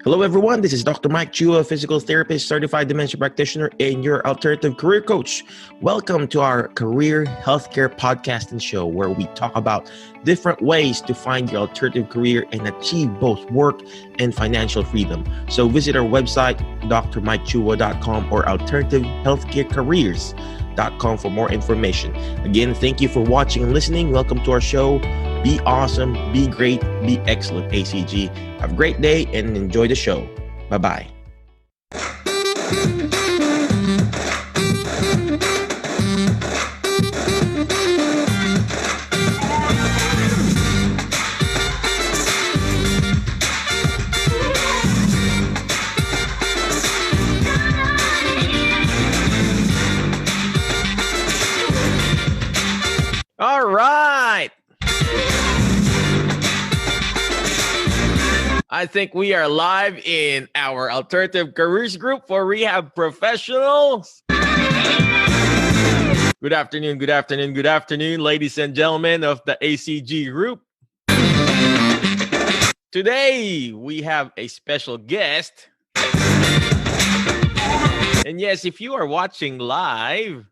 Hello, everyone. This is Dr. Mike Chua, physical therapist, certified dementia practitioner, and your alternative career coach. Welcome to our career healthcare podcast and show where we talk about different ways to find your alternative career and achieve both work and financial freedom. So visit our website, drmikechua.com or alternativehealthcarecareers.com for more information. Again, thank you for watching and listening. Welcome to our show. Be awesome, be great, be excellent, ACG. Have a great day and enjoy the show. Bye-bye. All right. I think we are live in our alternative careers group for rehab professionals. Good afternoon, ladies and gentlemen of the ACG group. Today, we have a special guest. And yes, if you are watching live,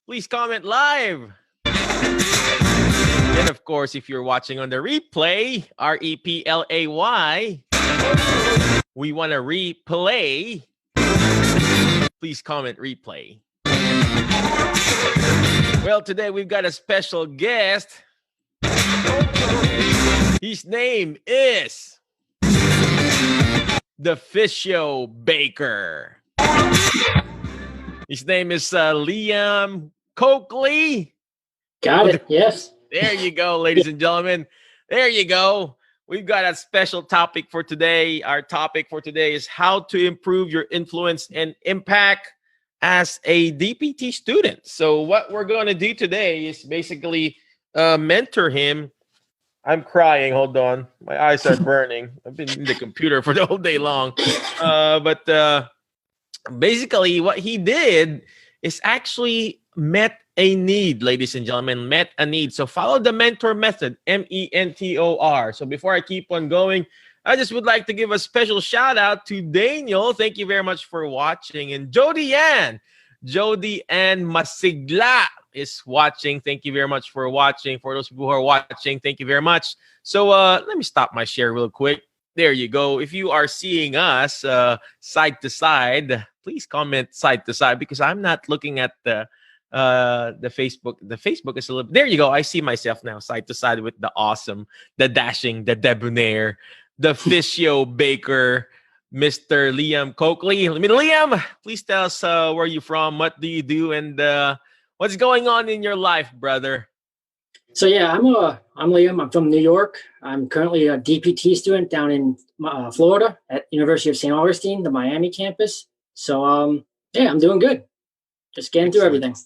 please comment live. And of course, if you're watching on the replay, REPLAY, we want to replay. Please comment replay. Well, today we've got a special guest. His name is the Physio Baker. His name is Liam Coakley. Got it, yes. There you go, ladies and gentlemen. There you go. We've got a special topic for today. Our topic for today is how to improve your influence and impact as a DPT student. So what we're going to do today is basically mentor him. I'm crying. Hold on. My eyes are burning. I've been in the computer for the whole day long. But basically what he did is actually met a need, ladies and gentlemen, met a need. So follow the mentor method, MENTOR. So before I keep on going, I just would like to give a special shout out to Daniel. Thank you very much for watching. And Jody Ann Masigla is watching. Thank you very much for watching. For those people who are watching, thank you very much. So let me stop my share real quick. There you go. If you are seeing us side to side, please comment side to side because I'm not looking at the Facebook. The Facebook is a little. There you go. I see myself now side to side with the awesome, the dashing, the debonair, the Physio Baker, Mr. Liam Coakley. Liam, please tell us where you're from, what do you do, and what's going on in your life, brother. So yeah, I'm Liam. I'm from New York. I'm currently a DPT student down in Florida at University of St. Augustine, the Miami campus. So yeah, I'm doing good. Just getting through everything.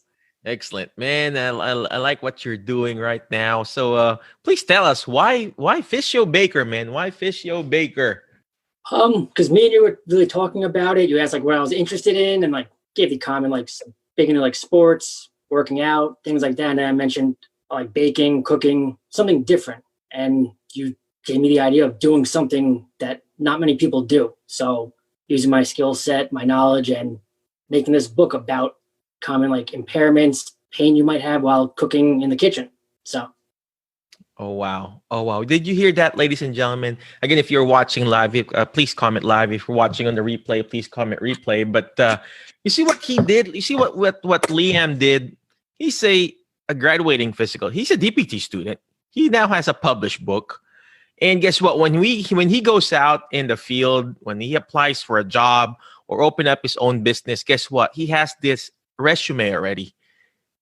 Excellent, man. I like what you're doing right now. So please tell us why Physio Baker, man? Why Physio Baker? Because me and you were really talking about it. You asked like what I was interested in and like gave the comment like big into like sports, working out, things like that. And I mentioned like baking, cooking, something different. And you gave me the idea of doing something that not many people do. So using my skill set, my knowledge, and making this book about common like impairments, pain you might have while cooking in the kitchen. So oh wow, did you hear that, ladies and gentlemen? Again, if you're watching live, please comment live. If you're watching on the replay, please comment replay. But you see what he did? You see what Liam did? He's a graduating physical. He's a DPT student. He now has a published book. And guess what? When he goes out in the field, when he applies for a job or open up his own business, guess what? He has this resume already.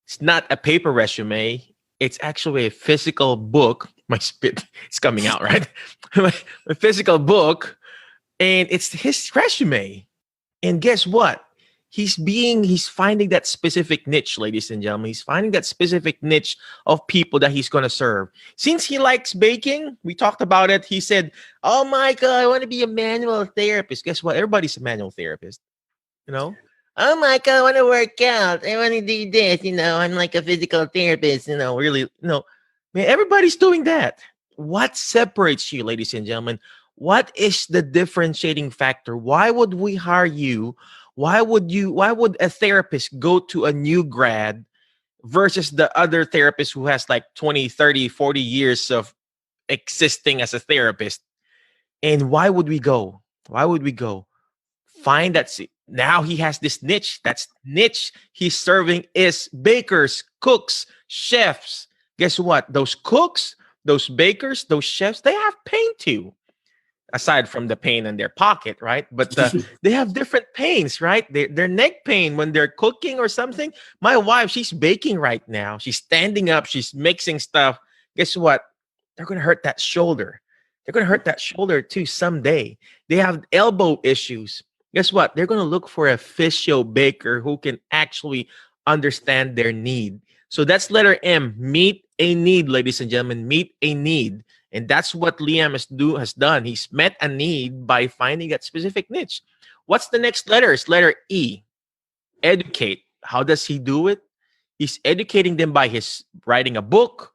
It's not a paper resume. It's actually a physical book. My spit is coming out, right? A physical book. And it's his resume. And guess what? He's finding that specific niche, ladies and gentlemen. He's finding that specific niche of people that he's going to serve. Since he likes baking, we talked about it. He said, oh, Michael, I want to be a manual therapist. Guess what? Everybody's a manual therapist. You know? Oh, Michael, I want to work out. I want to do this. You know, I'm like a physical therapist. You know, really, man, everybody's doing that. What separates you, ladies and gentlemen? What is the differentiating factor? Why would we hire you? Why would a therapist go to a new grad versus the other therapist who has like 20, 30, 40 years of existing as a therapist? And why would we go? Why would we go? Find that now he has this niche. That's niche he's serving is bakers, cooks, chefs. Guess what? Those cooks, those bakers, those chefs, they have pain too, aside from the pain in their pocket, right? But they have different pains, right? Their neck pain when they're cooking or something. My wife, she's baking right now. She's standing up. She's mixing stuff. Guess what? They're going to hurt that shoulder. They're going to hurt that shoulder too someday. They have elbow issues. Guess what? They're going to look for a physio baker who can actually understand their need. So that's letter M. Meet a need, ladies and gentlemen. Meet a need. And that's what Liam has done. He's met a need by finding that specific niche. What's the next letter? It's letter E. Educate. How does he do it? He's educating them by his writing a book,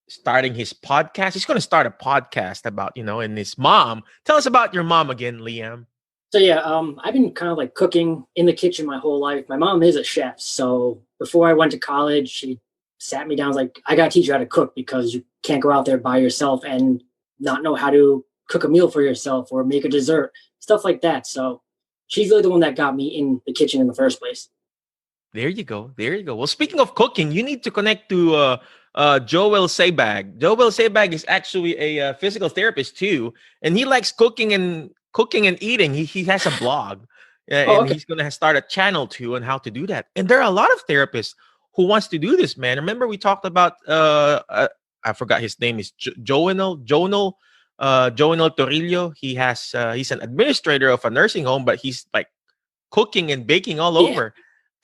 starting his podcast. He's going to start a podcast about, and his mom. Tell us about your mom again, Liam. So yeah, I've been kind of like cooking in the kitchen my whole life. My mom is a chef. So before I went to college, she sat me down, was like, I got to teach you how to cook because you can't go out there by yourself and not know how to cook a meal for yourself or make a dessert, stuff like that. So she's really the one that got me in the kitchen in the first place. There you go. There you go. Well, speaking of cooking, you need to connect to Joel Sabag. Joel Sabag is actually a physical therapist too, and he likes cooking and eating. He has a blog, and he's going to start a channel too on how to do that. And there are a lot of therapists who wants to do this, man. Remember we talked about I forgot his name is Joel Torillo. He's an administrator of a nursing home, but he's like cooking and baking all over.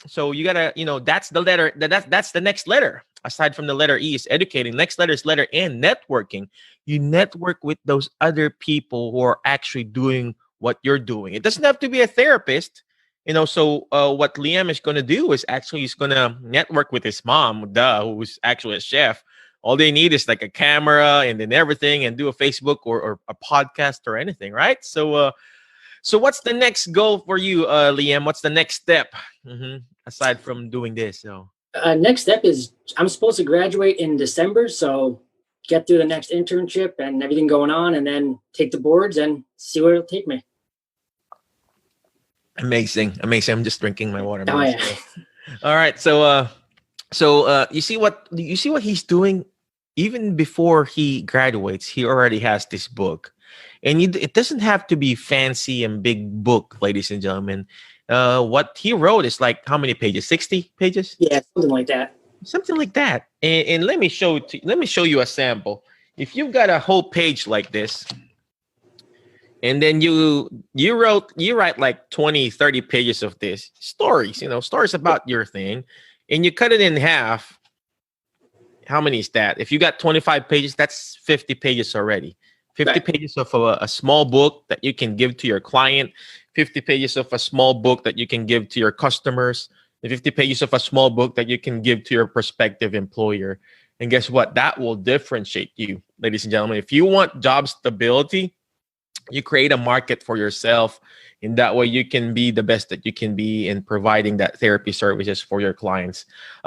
So you gotta, that's the letter. That's the next letter. Aside from the letter E is educating. Next letter is letter N, networking. You network with those other people who are actually doing what you're doing. It doesn't have to be a therapist. So what Liam is going to do is actually he's going to network with his mom, who's actually a chef. All they need is like a camera and then everything and do a Facebook or a podcast or anything, right? So what's the next goal for you, Liam? What's the next step aside from doing this? So next step is I'm supposed to graduate in December. So get through the next internship and everything going on and then take the boards and see where it'll take me. Amazing. I'm just drinking my water. Oh, yeah. All right. So you see what he's doing even before he graduates. He already has this book, and it doesn't have to be fancy and big book, ladies and gentlemen. What he wrote is like how many pages? 60 pages? Yeah, something like that. Something like that. And let me show you a sample. If you've got a whole page like this, and then you write like 20, 30 pages of this stories, stories about your thing, and you cut it in half. How many is that? If you got 25 pages, that's 50 pages already. 50 pages of a small book that you can give to your client, 50 pages of a small book that you can give to your customers, and 50 pages of a small book that you can give to your prospective employer. And guess what? That will differentiate you, ladies and gentlemen. If you want job stability, you create a market for yourself. In that way, you can be the best that you can be in providing that therapy services for your clients.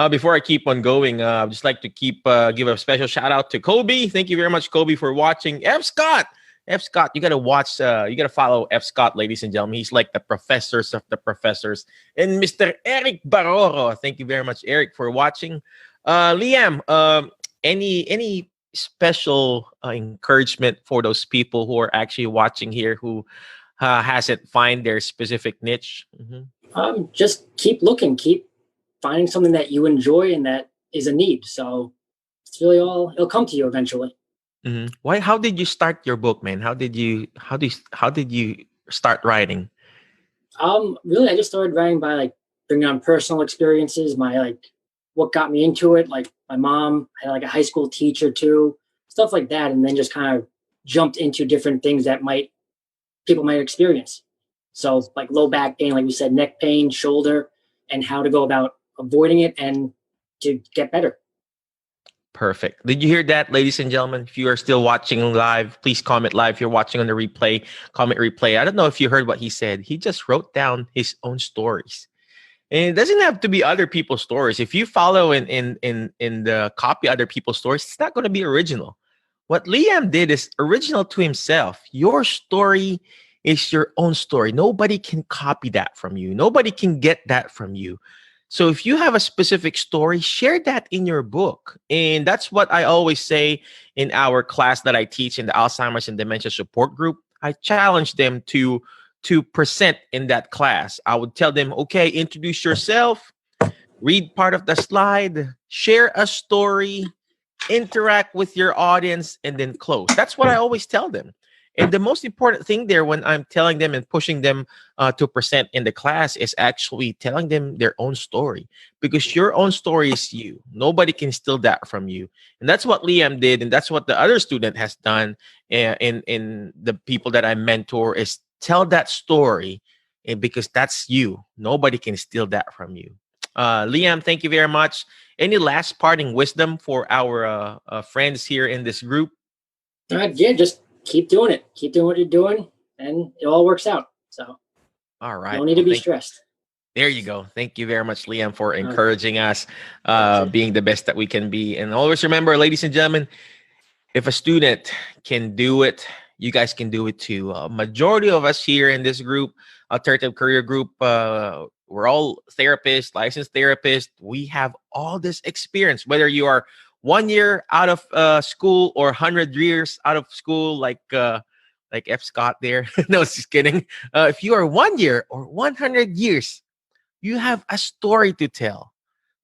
Before I keep on going, I'd just like to give a special shout out to Kobe. Thank you very much, Kobe, for watching. F. Scott, you got to watch, you got to follow F. Scott, ladies and gentlemen. He's like the professors of the professors. And Mr. Eric Baroro, thank you very much, Eric, for watching. Liam, any special encouragement for those people who are actually watching here who hasn't find their specific niche? Just keep looking, keep finding something that you enjoy and that is a need. So it's really it'll come to you eventually. Why? How did you start your book, man? How did you start writing? Really, I just started writing by like bringing on personal experiences, what got me into it. Like my mom had like a high school teacher too, stuff like that. And then just kind of jumped into different things that people might experience. So like low back pain, like we said, neck pain, shoulder, and how to go about avoiding it and to get better. Perfect. Did you hear that, ladies and gentlemen? If you are still watching live, please comment live. If you're watching on the replay, comment replay. I don't know if you heard what he said. He just wrote down his own stories. And it doesn't have to be other people's stories. If you follow in the copy other people's stories, it's not going to be original. What Liam did is original to himself. Your story is your own story. Nobody can copy that from you. Nobody can get that from you. So if you have a specific story, share that in your book. And that's what I always say in our class that I teach in the Alzheimer's and Dementia Support Group. I challenge them to present in that class. I would tell them, okay, introduce yourself, read part of the slide, share a story, interact with your audience, and then close. That's what I always tell them. And the most important thing there when I'm telling them and pushing them to present in the class is actually telling them their own story, because your own story is you. Nobody can steal that from you. And that's what Liam did. And that's what the other student has done in the people that I mentor is tell that story, and because that's you. Nobody can steal that from you. Liam, thank you very much. Any last parting wisdom for our friends here in this group? Yeah, just keep doing it. Keep doing what you're doing, and it all works out. So, all right. No need to be stressed. There you go. Thank you very much, Liam, for encouraging us, being the best that we can be. And always remember, ladies and gentlemen, if a student can do it, you guys can do it too. Majority of us here in this group, Alternative Career Group, we're all therapists, licensed therapists. We have all this experience, whether you are 1 year out of school or 100 years out of school, like F. Scott there. No, just kidding. If you are 1 year or 100 years, you have a story to tell.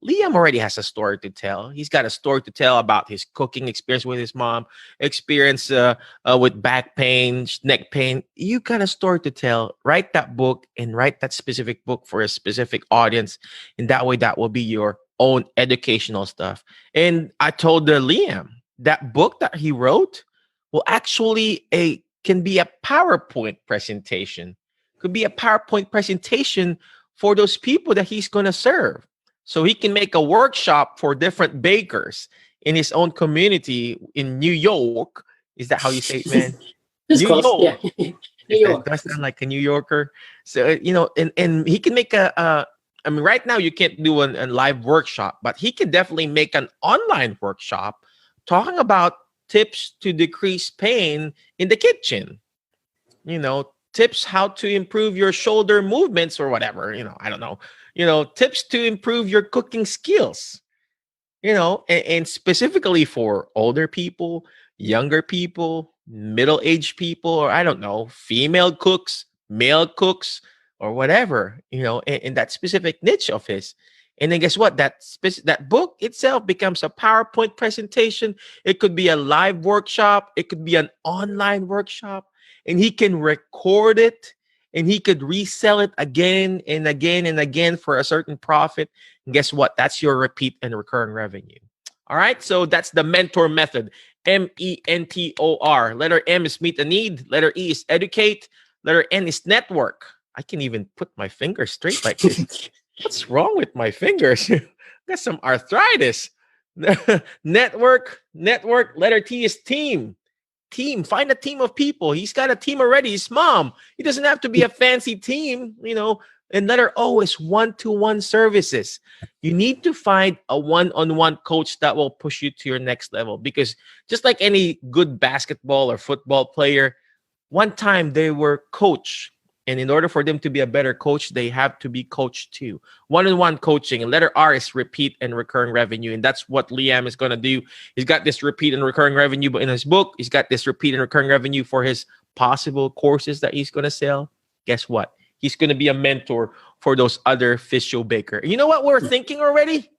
Liam already has a story to tell. He's got a story to tell about his cooking experience with his mom, experience with back pain, neck pain. You got a story to tell. Write that book and write that specific book for a specific audience. And that way, that will be your own educational stuff. And I told Liam that book that he wrote will actually can be a PowerPoint presentation. Could be a PowerPoint presentation for those people that he's going to serve. So he can make a workshop for different bakers in his own community in New York. Is that how you say it, man? New York. Yeah. New York. Does that sound like a New Yorker? So, and he can make I mean, right now you can't do a live workshop, but he can definitely make an online workshop talking about tips to decrease pain in the kitchen. Tips how to improve your shoulder movements or whatever. I don't know. Tips to improve your cooking skills, and specifically for older people, younger people, middle-aged people, or I don't know, female cooks, male cooks, or whatever, in that specific niche of his. And then guess what? That book itself becomes a PowerPoint presentation. It could be a live workshop. It could be an online workshop, and he can record it. And he could resell it again and again and again for a certain profit. And guess what? That's your repeat and recurring revenue. All right. So that's the mentor method. MENTOR. Letter M is meet a need. Letter E is educate. Letter N is network. I can even put my fingers straight like this. What's wrong with my fingers? Got some arthritis. Network. Letter T is team. Find a team of people. He's got a team already. His mom. He doesn't have to be a fancy team, And letter O is one-to-one services. You need to find a one-on-one coach that will push you to your next level, because just like any good basketball or football player, one time they were coached. And in order for them to be a better coach, they have to be coached too. One-on-one coaching. And letter R is repeat and recurring revenue. And that's what Liam is going to do. He's got this repeat and recurring revenue in his book. He's got this repeat and recurring revenue for his possible courses that he's going to sell. Guess what? He's going to be a mentor for those other physio baker. You know what we're thinking already?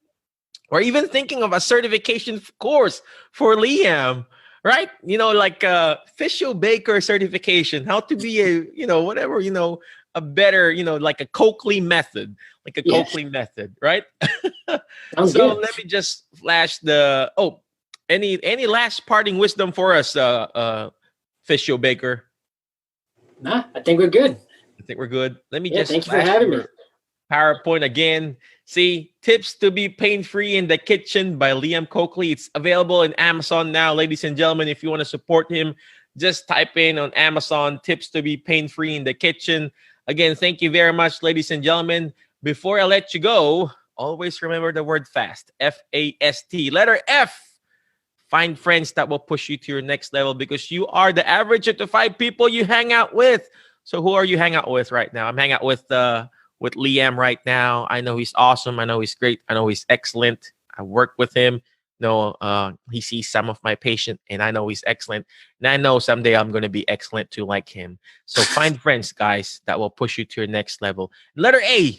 We're even thinking of a certification course for Liam. Right? Like a physio baker certification, how to be a better, like a Coakley method, Coakley method, right? So let me just flash any last parting wisdom for us, physio baker? Nah, I think we're good. I think we're good. Let me just thank you for having me. PowerPoint again. See, Tips to be Pain-Free in the Kitchen by Liam Coakley. It's available in Amazon now, ladies and gentlemen. If you want to support him, just type in on Amazon, Tips to be Pain-Free in the Kitchen. Again, thank you very much, ladies and gentlemen. Before I let you go, always remember the word FAST, F-A-S-T. Letter F. Find friends that will push you to your next level because you are the average of the 5 people you hang out with. So who are you hanging out with right now? I'm hanging out with Liam right now. I know he's awesome. I know he's great. I know he's excellent. I work with him. He sees some of my patient, and I know he's excellent. And I know someday I'm going to be excellent too, like him. So find friends, guys, that will push you to your next level. Letter A,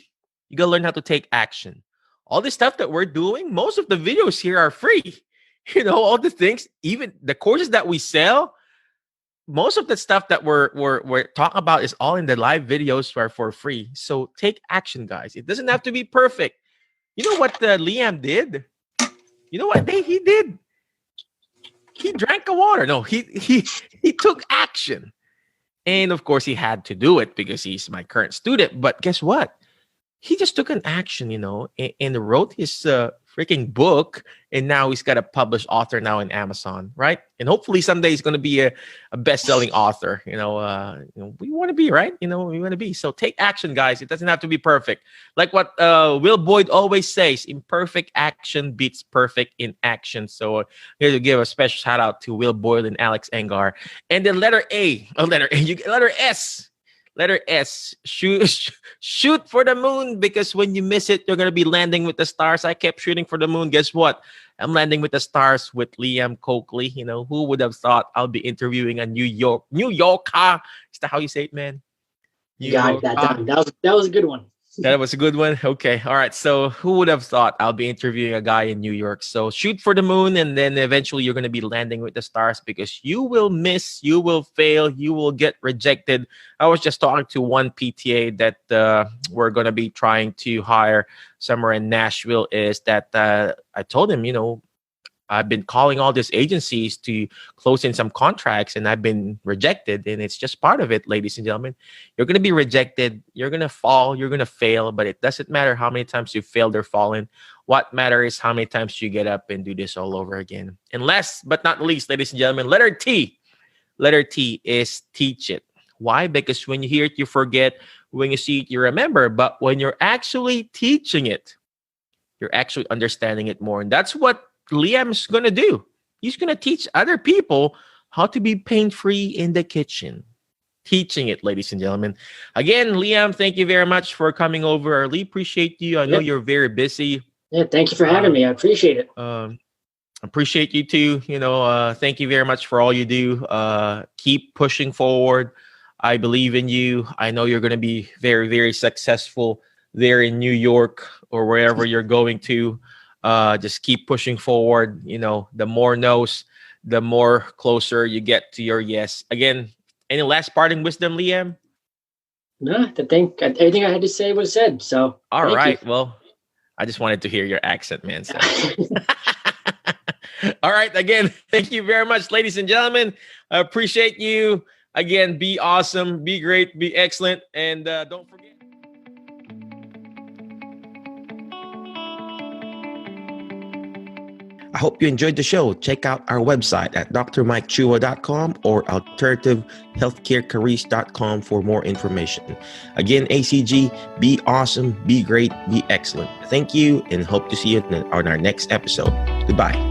you got to learn how to take action. All this stuff that we're doing, most of the videos here are free. All the things, even the courses that we sell, most of the stuff that we're talking about is all in the live videos for free. So take action, guys. It doesn't have to be perfect. You know what Liam did? You know what he did? He drank the water. No, he took action. And of course, he had to do it because he's my current student. But guess what? He just took an action, and wrote his freaking book. And now he's got a published author now in Amazon, right? And hopefully someday he's going to be a best-selling author. We want to be, right? We want to be. So take action, guys. It doesn't have to be perfect. Like what Will Boyd always says, imperfect action beats perfect in action. So here to give a special shout out to Will Boyd and Alex Engar. And then letter S. Letter S, shoot for the moon, because when you miss it, you're going to be landing with the stars. I kept shooting for the moon. Guess what? I'm landing with the stars with Liam Coakley. Who would have thought I'll be interviewing a New Yorker? Is that how you say it, man? You got that done. That was a good one. That was a good one. Okay. All right. So who would have thought I'll be interviewing a guy in New York? So shoot for the moon, and then eventually you're going to be landing with the stars, because you will miss, you will fail, you will get rejected. I was just talking to one PTA that we're going to be trying to hire somewhere in Nashville. Is that I told him, I've been calling all these agencies to close in some contracts, and I've been rejected. And it's just part of it, ladies and gentlemen. You're going to be rejected. You're going to fall. You're going to fail. But it doesn't matter how many times you failed or fallen. What matters is how many times you get up and do this all over again. And last but not least, ladies and gentlemen, letter T. Letter T is teach it. Why? Because when you hear it, you forget. When you see it, you remember. But when you're actually teaching it, you're actually understanding it more. And that's what Liam's going to do. He's going to teach other people how to be pain-free in the kitchen. Teaching it, ladies and gentlemen. Again, Liam, thank you very much for coming over. I really appreciate you. I know you're very busy. Yeah, thank you for having me. I appreciate it. Appreciate you too. Thank you very much for all you do. Keep pushing forward. I believe in you. I know you're going to be very, very successful there in New York or wherever you're going to. Just keep pushing forward. The more no's, the more closer you get to your yes. Again, any last parting wisdom, Liam? No, I think everything I had to say was said. So all right. Well, I just wanted to hear your accent, man. So. All right. Again, thank you very much, ladies and gentlemen. I appreciate you. Again, be awesome, be great, be excellent, and don't forget. I hope you enjoyed the show. Check out our website at drmikechua.com or alternativehealthcarecareers.com for more information. Again, ACG, be awesome, be great, be excellent. Thank you, and hope to see you on our next episode. Goodbye.